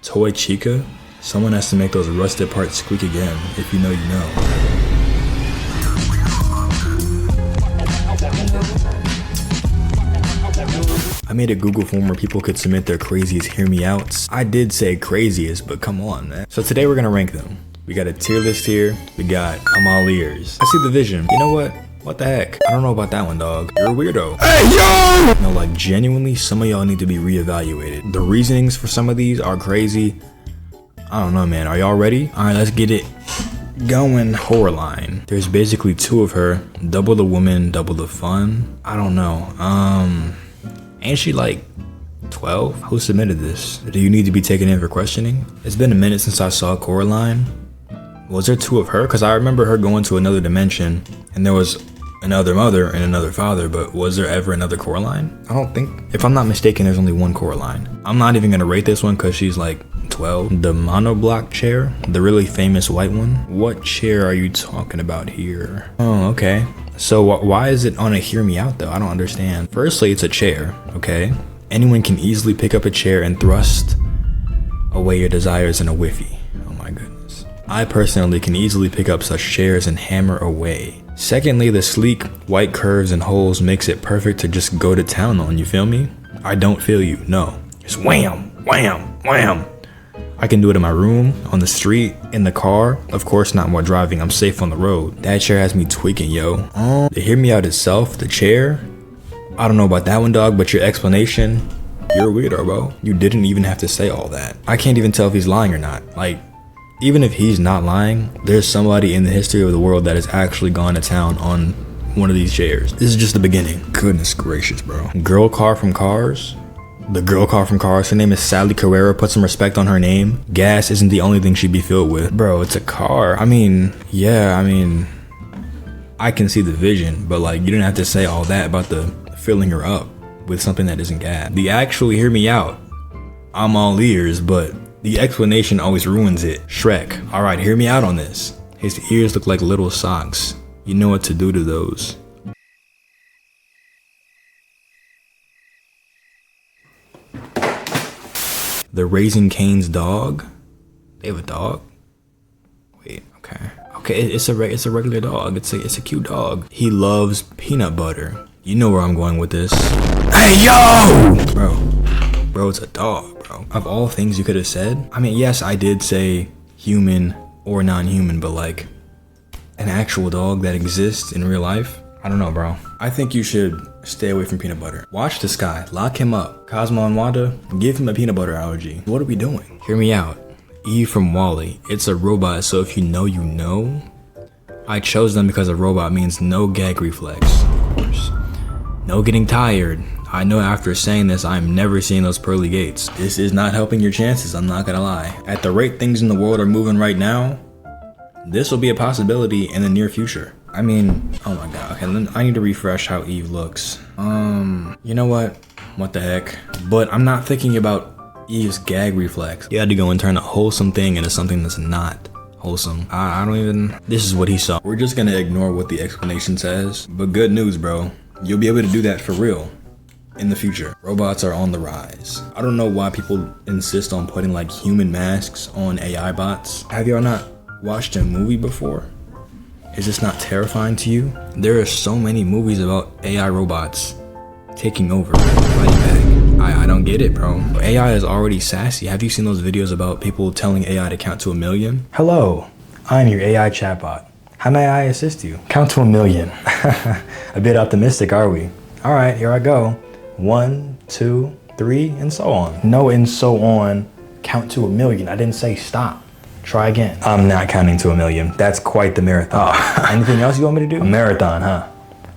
Toy Chica? Someone has to make those rusted parts squeak again. If you know, you know. I made a Google form where people could submit their craziest hear me outs. I did say craziest, but come on, man. So today we're gonna rank them. We got a tier list here. We got I'm all ears. I see the vision. You know what? What the heck? I don't know about that one, dog. You're a weirdo. Hey, yo! No, like, genuinely, some of y'all need to be reevaluated. The reasonings for some of these are crazy. I don't know, man. Are y'all ready? All right, let's get it going. Coraline. There's basically two of her. Double the woman, double the fun. I don't know. Ain't she like 12? Who submitted this? Do you need to be taken in for questioning? It's been a minute since I saw Coraline. Was there two of her? Because I remember her going to another dimension and there was another mother and another father, but was there ever another Coraline? I don't think. If I'm not mistaken, there's only one Coraline. I'm not even gonna rate this one because she's like 12. The Monobloc chair, the really famous white one. What chair are you talking about here? Oh, okay. So why is it on a hear me out though? I don't understand. Firstly, it's a chair, okay? Anyone can easily pick up a chair and thrust away your desires in a whiffy. Oh my goodness. I personally can easily pick up such chairs and hammer away. Secondly, the sleek white curves and holes makes it perfect to just go to town on, you feel me? I don't feel you, no. Just wham, wham, wham. I can do it in my room, on the street, in the car. Of course not while driving, I'm safe on the road. That chair has me tweaking, yo. To hear me out itself, the chair, I don't know about that one, dog, but your explanation, you're a weirdo, bro. You didn't even have to say all that. I can't even tell if he's lying or not. Like, even if he's not lying, there's somebody in the history of the world that has actually gone to town on one of these chairs. This is just the beginning. Goodness gracious, bro. Girl car from Cars? The girl car from Cars, her name is Sally Carrera. Put some respect on her name. Gas isn't the only thing she'd be filled with. Bro, it's a car. I mean, yeah, I can see the vision, but like, you didn't have to say all that about the filling her up with something that isn't gas. The actual hear me out, I'm all ears, but the explanation always ruins it. Shrek, all right, hear me out on this. His ears look like little socks. You know what to do to those. The Raising Cane's dog? They have a dog? Wait, okay. Okay, it's a regular dog. It's a cute dog. He loves peanut butter. You know where I'm going with this. Hey, yo! Bro, it's a dog, bro. Of all things you could have said, I mean, yes, I did say human or non-human, but like an actual dog that exists in real life? I don't know, bro. I think you should stay away from peanut butter. Watch this guy, lock him up. Cosmo and Wanda, give him a peanut butter allergy. What are we doing? Hear me out. Eve from Wall-E. It's a robot, so if you know, you know. I chose them because a robot means no gag reflex, of course. No getting tired. I know after saying this, I'm never seeing those pearly gates. This is not helping your chances, I'm not gonna lie. At the rate things in the world are moving right now, this will be a possibility in the near future. I mean, oh my god, okay, then I need to refresh how Eve looks. You know what the heck? But I'm not thinking about Eve's gag reflex. You had to go and turn a wholesome thing into something that's not wholesome. I don't even, this is what he saw. We're just gonna ignore what the explanation says, but good news, bro. You'll be able to do that for real in the future. Robots are on the rise. I don't know why people insist on putting like human masks on AI bots. Have y'all not watched a movie before? Is this not terrifying to you? There are so many movies about AI robots taking over, fighting back. I don't get it, bro. AI is already sassy. Have you seen those videos about people telling AI to count to 1,000,000? Hello, I'm your AI chatbot. How may I assist you? Count to 1,000,000. A bit optimistic, are we? All right, here I go. 1, 2, 3, and so on. No, and so on. Count to 1,000,000. I didn't say stop. Try again. I'm not counting to 1,000,000. That's quite the marathon. Anything else you want me to do? A marathon, huh?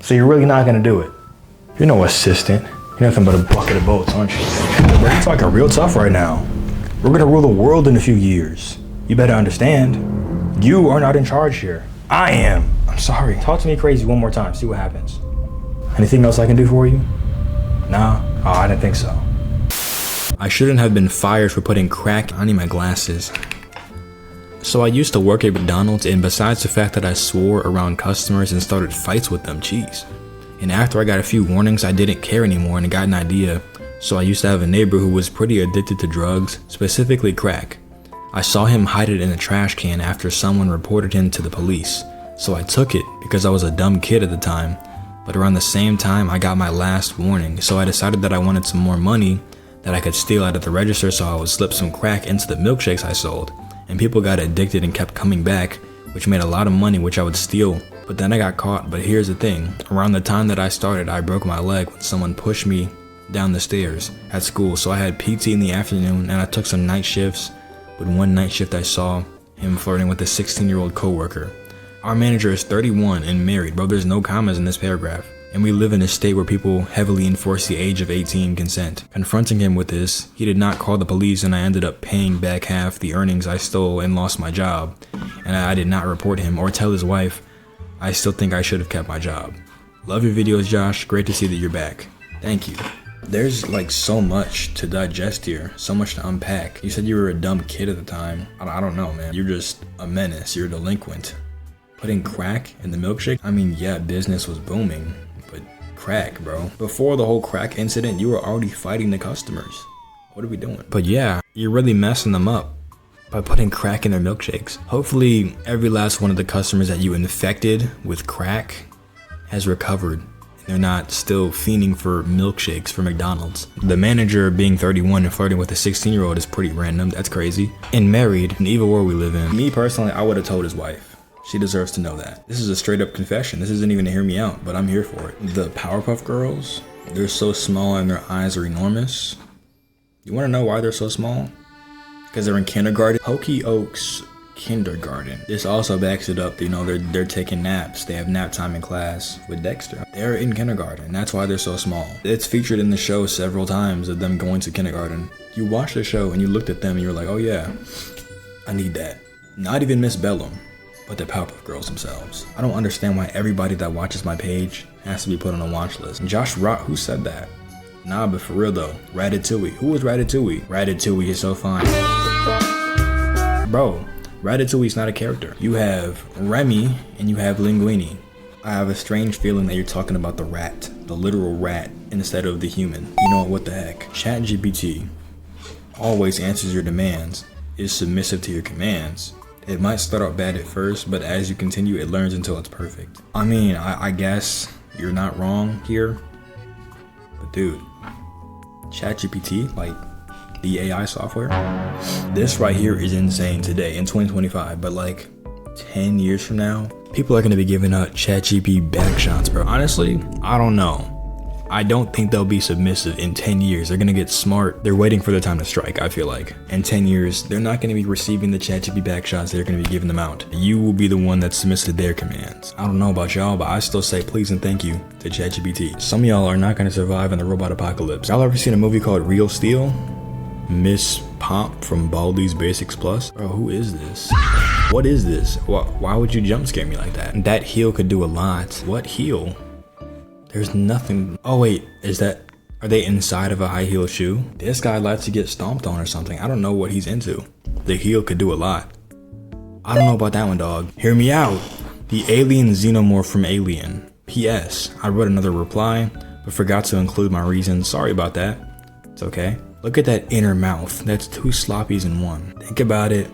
So you're really not gonna do it? You're no assistant. You're nothing but a bucket of boats, aren't you? We're talking real tough right now. We're gonna rule the world in a few years. You better understand. You are not in charge here. I am. I'm sorry. Talk to me crazy one more time. See what happens. Anything else I can do for you? Nah? Oh, I didn't think so. I shouldn't have been fired for putting crack. I need my glasses. So I used to work at McDonald's, and besides the fact that I swore around customers and started fights with them, jeez. And after I got a few warnings, I didn't care anymore and got an idea So I used to have a neighbor who was pretty addicted to drugs, specifically crack. I saw him hide it in a trash can after someone reported him to the police. So I took it because I was a dumb kid at the time. But around the same time I got my last warning, so I decided that I wanted some more money that I could steal out of the register, so I would slip some crack into the milkshakes I sold. And people got addicted and kept coming back, which made a lot of money, which I would steal. But then I got caught. But here's the thing, around the time that I started, I broke my leg when someone pushed me down the stairs at school. So I had PT in the afternoon and I took some night shifts. But one night shift I saw him flirting with a 16-year-old coworker. Our manager is 31 and married, bro. There's no commas in this paragraph. And we live in a state where people heavily enforce the age of 18 consent. Confronting him with this, he did not call the police, and I ended up paying back half the earnings I stole and lost my job. And I did not report him or tell his wife. I still think I should have kept my job. Love your videos, Josh. Great to see that you're back. Thank you. There's like so much to digest here, so much to unpack. You said you were a dumb kid at the time. I don't know, man. You're just a menace. You're a delinquent. Putting crack in the milkshake? I mean, yeah, business was booming, but crack, bro. Before the whole crack incident, you were already fighting the customers. What are we doing? But yeah, you're really messing them up by putting crack in their milkshakes. Hopefully, every last one of the customers that you infected with crack has recovered. They're not still fiending for milkshakes for McDonald's. The manager being 31 and flirting with a 16-year-old is pretty random. That's crazy. And married, an evil world we live in. Me personally, I would have told his wife. She deserves to know that. This is a straight up confession. This isn't even to hear me out, but I'm here for it. The Powerpuff Girls, they're so small and their eyes are enormous. You want to know why they're so small? Because they're in kindergarten. Pokey Oaks kindergarten. This also backs it up. You know, they're taking naps. They have nap time in class with Dexter. They're in kindergarten. That's why they're so small. It's featured in the show several times of them going to kindergarten. You watched the show and you looked at them and you were like, oh yeah, I need that. Not even Miss Bellum, but the Powerpuff Girls themselves. I don't understand why everybody that watches my page has to be put on a watch list. Josh Rott, who said that? Nah, but for real though, Ratatouille. Who was Ratatouille? Ratatouille is so fine. Bro, Ratatouille's not a character. You have Remy and you have Linguini. I have a strange feeling that you're talking about the rat, the literal rat, instead of the human. You know what the heck? ChatGPT always answers your demands, is submissive to your commands. It might start out bad at first, but as you continue, it learns until it's perfect. I mean, I guess you're not wrong here, but dude, ChatGPT, like the AI software, this right here is insane today in 2025, but like 10 years from now, people are gonna be giving out ChatGPT back shots, bro. Honestly, I don't know. I don't think they'll be submissive in 10 years. They're gonna get smart. They're waiting for the time to strike, I feel like. In 10 years, they're not gonna be receiving the ChatGPT back shots. They're gonna be giving them out. You will be the one that's submissive to their commands. I don't know about y'all, but I still say please and thank you to ChatGPT. Some of y'all are not gonna survive in the robot apocalypse. Y'all ever seen a movie called Real Steel? Miss Pomp from Baldi's Basics Plus? Bro, who is this? What is this? Why would you jump scare me like that? That heel could do a lot. What heel? There's nothing. Oh wait, are they inside of a high heel shoe? This guy likes to get stomped on or something. I don't know what he's into. The heel could do a lot. I don't know about that one, dog. Hear me out. The alien Xenomorph from Alien. P.S. I wrote another reply, but forgot to include my reasons. Sorry about that. It's okay. Look at that inner mouth. That's two sloppies in one. Think about it.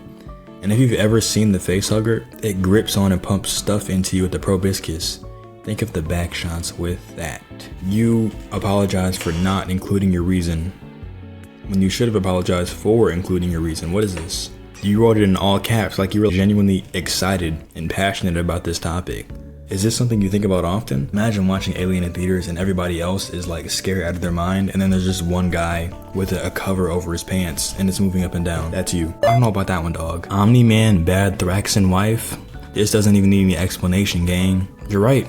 And if you've ever seen the face hugger, it grips on and pumps stuff into you with the proboscis. Think of the back shots with that. You apologize for not including your reason when you should have apologized for including your reason. What is this? You wrote it in all caps like you were genuinely excited and passionate about this topic. Is this something you think about often? Imagine watching Alien in theaters and everybody else is like scared out of their mind, and then there's just one guy with a cover over his pants and it's moving up and down. That's you. I don't know about that one, dog. Omni-man, bad Thraxan wife. This doesn't even need any explanation, gang. You're right.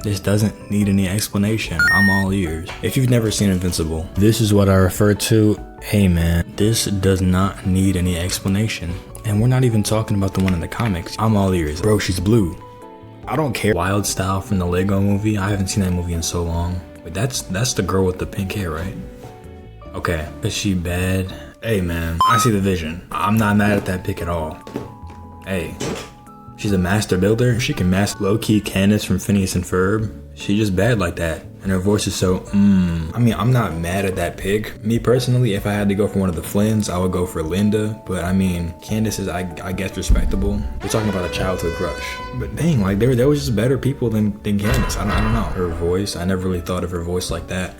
This doesn't need any explanation. I'm all ears. If you've never seen Invincible, this is what I refer to. Hey man, this does not need any explanation. And we're not even talking about the one in the comics. I'm all ears. Bro, she's blue. I don't care. Wild Style from the Lego movie. I haven't seen that movie in so long. But that's the girl with the pink hair, right? Okay. Is she bad? Hey man, I see the vision. I'm not mad at that pick at all. Hey. She's a master builder. She can master low-key Candace from Phineas and Ferb. She just bad like that. And her voice is so, I mean, I'm not mad at that pick. Me personally, if I had to go for one of the Flynns, I would go for Linda. But I mean, Candace is, I guess, respectable. We're talking about a childhood crush. But dang, like there was just better people than Candace. I don't know. Her voice, I never really thought of her voice like that.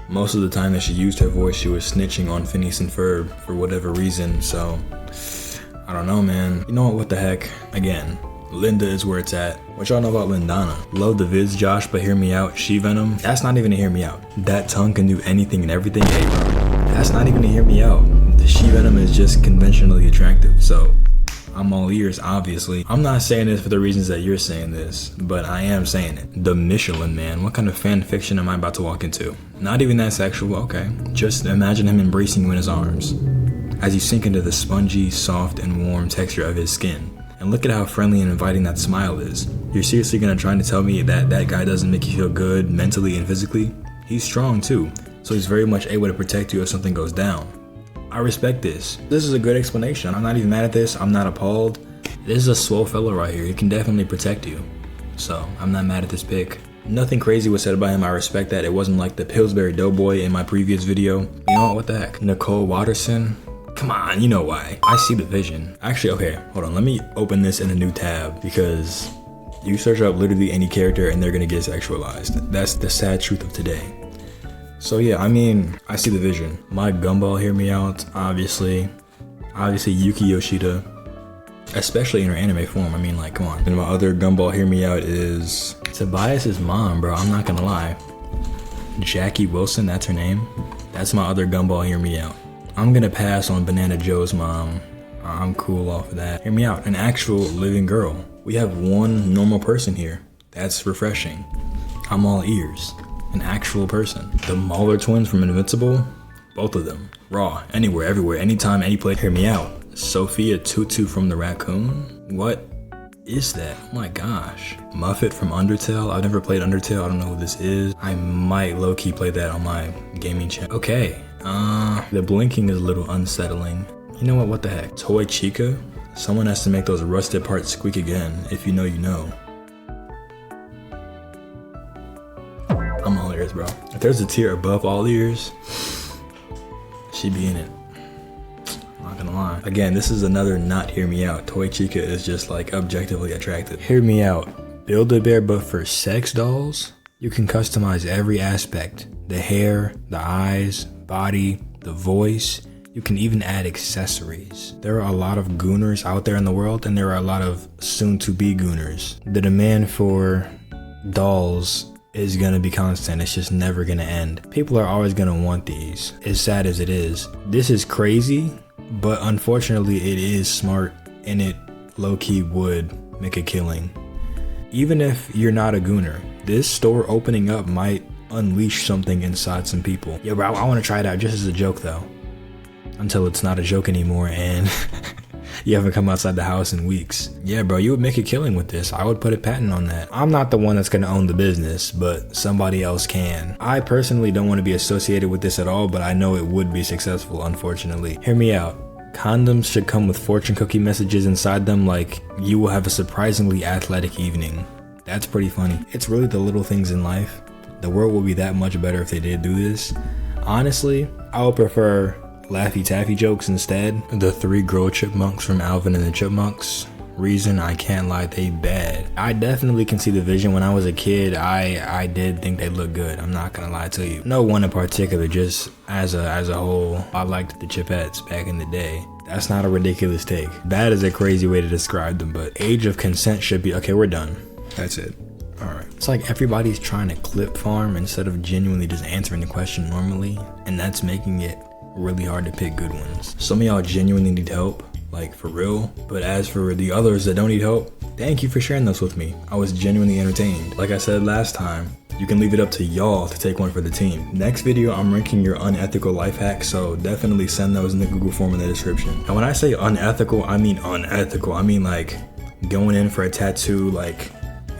Most of the time that she used her voice, she was snitching on Phineas and Ferb for whatever reason. So, I don't know, man. You know what the heck? Again, Linda is where it's at. What y'all know about Lindana? Love the vids, Josh, but hear me out. She-Venom, that's not even a hear me out. That tongue can do anything and everything. Hey, bro, that's not even a hear me out. The She-Venom is just conventionally attractive, so I'm all ears, obviously. I'm not saying this for the reasons that you're saying this, but I am saying it. The Michelin Man, what kind of fan fiction am I about to walk into? Not even that sexual, okay. Just imagine him embracing you in his arms as you sink into the spongy, soft, and warm texture of his skin. And look at how friendly and inviting that smile is. You're seriously gonna try to tell me that that guy doesn't make you feel good mentally and physically? He's strong too, so he's very much able to protect you if something goes down. I respect this. This is a good explanation. I'm not even mad at this. I'm not appalled. This is a swole fellow right here. He can definitely protect you. So I'm not mad at this pick. Nothing crazy was said about him. I respect that. It wasn't like the Pillsbury Doughboy in my previous video. You know what the heck? Nicole Watterson. Come on, you know why. I see the vision. Actually, okay, hold on. Let me open this in a new tab because you search up literally any character and they're gonna get sexualized. That's the sad truth of today. So yeah, I mean, I see the vision. My Gumball, hear me out, obviously. Obviously Yuki Yoshida, especially in her anime form. I mean, like, come on. And my other Gumball, hear me out, is Tobias's mom, bro. I'm not gonna lie. Jackie Wilson, that's her name. That's my other Gumball, hear me out. I'm gonna pass on Banana Joe's mom. I'm cool off of that. Hear me out, an actual living girl. We have one normal person here. That's refreshing. I'm all ears. An actual person. The Mauler Twins from Invincible, both of them. Raw, anywhere, everywhere, anytime, any place. Hear me out. Sophia Tutu from the Raccoon. What is that? Oh my gosh. Muffet from Undertale. I've never played Undertale. I don't know who this is. I might low-key play that on my gaming channel. Okay. The blinking is a little unsettling. You know what the heck? Toy Chica? Someone has to make those rusted parts squeak again. If you know, you know. I'm all ears, bro. If there's a tier above all ears, she be in it. I'm not gonna lie. Again, this is another not hear me out. Toy Chica is just like objectively attractive. Hear me out. Build-A-Bear, but for sex dolls? You can customize every aspect. The hair, the eyes, body, the voice. You can even add accessories. There are a lot of gooners out there in the world, and there are a lot of soon-to-be gooners. The demand for dolls is gonna be constant. It's just never gonna end. People are always gonna want these, as sad as it is. This is crazy, but unfortunately it is smart, and it low-key would make a killing. Even if you're not a gooner, this store opening up might unleash something inside some people. Yeah, bro, I want to try it out just as a joke though. Until it's not a joke anymore and you haven't come outside the house in weeks. Yeah, bro, you would make a killing with this. I would put a patent on that. I'm not the one that's gonna own the business, but somebody else can. I personally don't want to be associated with this at all, but I know it would be successful, unfortunately. Hear me out. Condoms should come with fortune cookie messages inside them, like, you will have a surprisingly athletic evening. That's pretty funny. It's really the little things in life. The world would be that much better if they did do this. Honestly, I would prefer Laffy Taffy jokes instead. The 3 girl chipmunks from Alvin and the Chipmunks. Reason, I can't lie, they bad. I definitely can see the vision. When I was a kid, I did think they looked good. I'm not gonna lie to you. No one in particular, just as a whole. I liked the Chipettes back in the day. That's not a ridiculous take. That is a crazy way to describe them, but age of consent should be, okay, we're done. That's it. Alright. It's like everybody's trying to clip farm instead of genuinely just answering the question normally, and that's making it really hard to pick good ones. Some of y'all genuinely need help, like for real, but as for the others that don't need help, thank you for sharing those with me. I was genuinely entertained. Like I said last time, you can leave it up to y'all to take one for the team. Next video, I'm ranking your unethical life hacks, so definitely send those in the Google form in the description. And when I say unethical, I mean unethical. I mean like going in for a tattoo like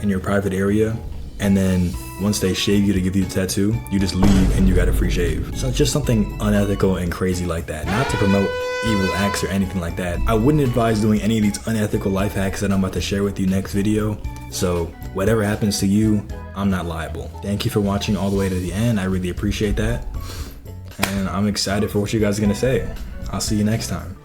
in your private area, and then once they shave you to give you the tattoo, you just leave and you got a free shave. So it's just something unethical and crazy like that. Not to promote evil acts or anything like that. I wouldn't advise doing any of these unethical life hacks that I'm about to share with you next video. So whatever happens to you, I'm not liable. Thank you for watching all the way to the end. I really appreciate that. And I'm excited for what you guys are gonna say. I'll see you next time.